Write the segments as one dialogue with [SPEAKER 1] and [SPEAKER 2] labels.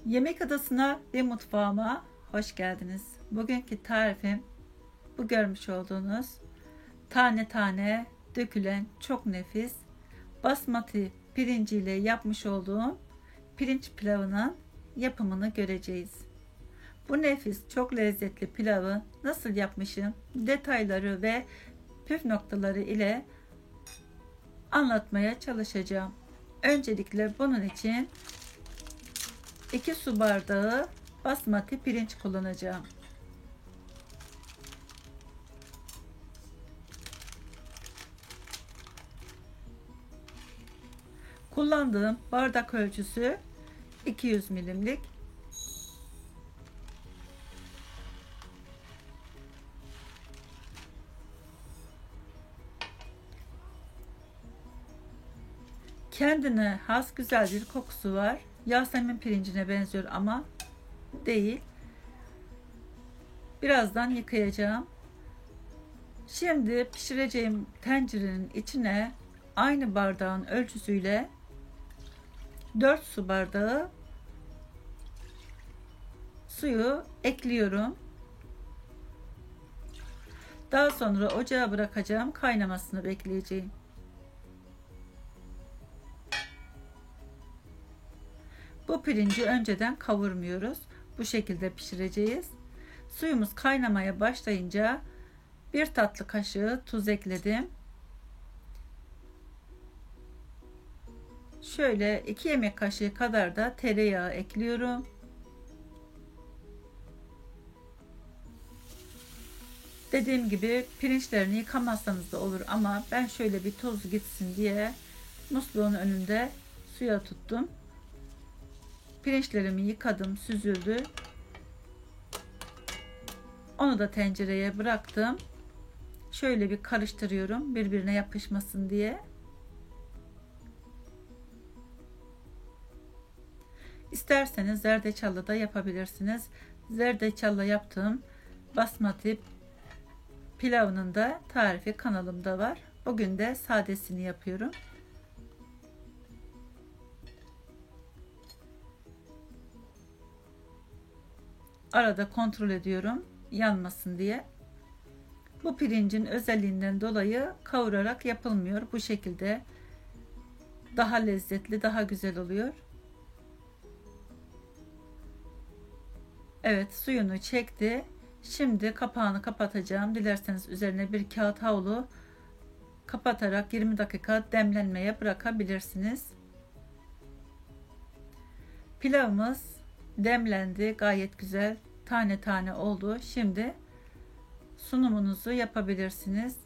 [SPEAKER 1] Yemek adasına ve mutfağıma hoş geldiniz. Bugünkü tarifim bu görmüş olduğunuz tane tane dökülen çok nefis basmati pirinciyle yapmış olduğum pirinç pilavının yapımını göreceğiz. Bu nefis çok lezzetli pilavı nasıl yapmışım detayları ve püf noktaları ile anlatmaya çalışacağım. Öncelikle bunun için 2 su bardağı basmati pirinç kullanacağım. Kullandığım bardak ölçüsü 200 milimlik. Kendine has güzel bir kokusu var. Yasemin pirincine benziyor ama değil. Birazdan yıkayacağım. Şimdi pişireceğim tencerenin içine aynı bardağın ölçüsüyle 4 su bardağı suyu ekliyorum. Daha sonra ocağa bırakacağım. Kaynamasını bekleyeceğim. Bu pirinci önceden kavurmuyoruz. Bu şekilde pişireceğiz. Suyumuz kaynamaya başlayınca 1 tatlı kaşığı tuz ekledim. Şöyle 2 yemek kaşığı kadar da tereyağı ekliyorum. Dediğim gibi pirinçlerini yıkamazsanız da olur ama ben şöyle bir toz gitsin diye musluğun önünde suya tuttum. Pirinçlerimi yıkadım, süzüldü. Onu da tencereye bıraktım. Şöyle bir karıştırıyorum birbirine yapışmasın diye. İsterseniz zerdeçallı da yapabilirsiniz. Zerdeçalla yaptığım basmati pilavının da tarifi kanalımda var. Bugün de sadesini yapıyorum. Arada kontrol ediyorum yanmasın diye. Bu pirincin özelliğinden dolayı kavurarak yapılmıyor. Bu şekilde daha lezzetli, daha güzel oluyor. Evet, suyunu çekti. Şimdi kapağını kapatacağım. Dilerseniz üzerine bir kağıt havlu kapatarak 20 dakika demlenmeye bırakabilirsiniz. Pilavımız demlendi. Gayet güzel. Tane tane oldu. Şimdi sunumunuzu yapabilirsiniz.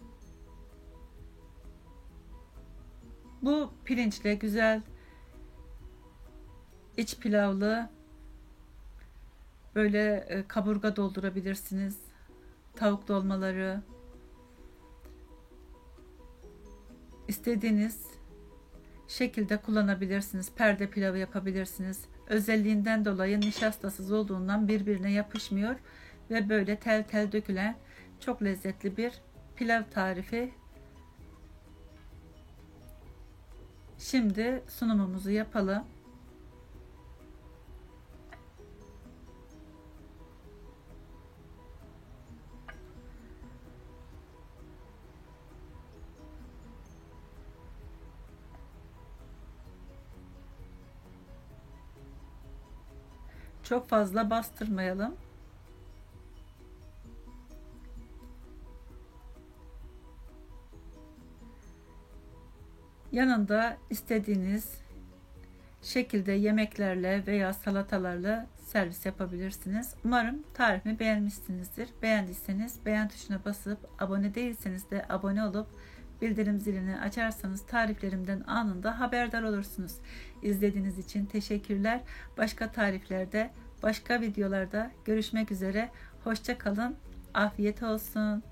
[SPEAKER 1] Bu pirinçle güzel iç pilavlı böyle kaburga doldurabilirsiniz. Tavuk dolmaları, istediğiniz şekilde kullanabilirsiniz. Perde pilavı yapabilirsiniz. Özelliğinden dolayı nişastasız olduğundan birbirine yapışmıyor ve böyle tel tel dökülen çok lezzetli bir pilav tarifi. Şimdi sunumumuzu yapalım. Çok fazla bastırmayalım. Yanında istediğiniz şekilde yemeklerle veya salatalarla servis yapabilirsiniz. Umarım tarifimi beğenmişsinizdir. Beğendiyseniz beğen tuşuna basıp abone değilseniz de abone olup bildirim zilini açarsanız tariflerimden anında haberdar olursunuz. İzlediğiniz için teşekkürler. Başka tariflerde, başka videolarda görüşmek üzere. Hoşça kalın. Afiyet olsun.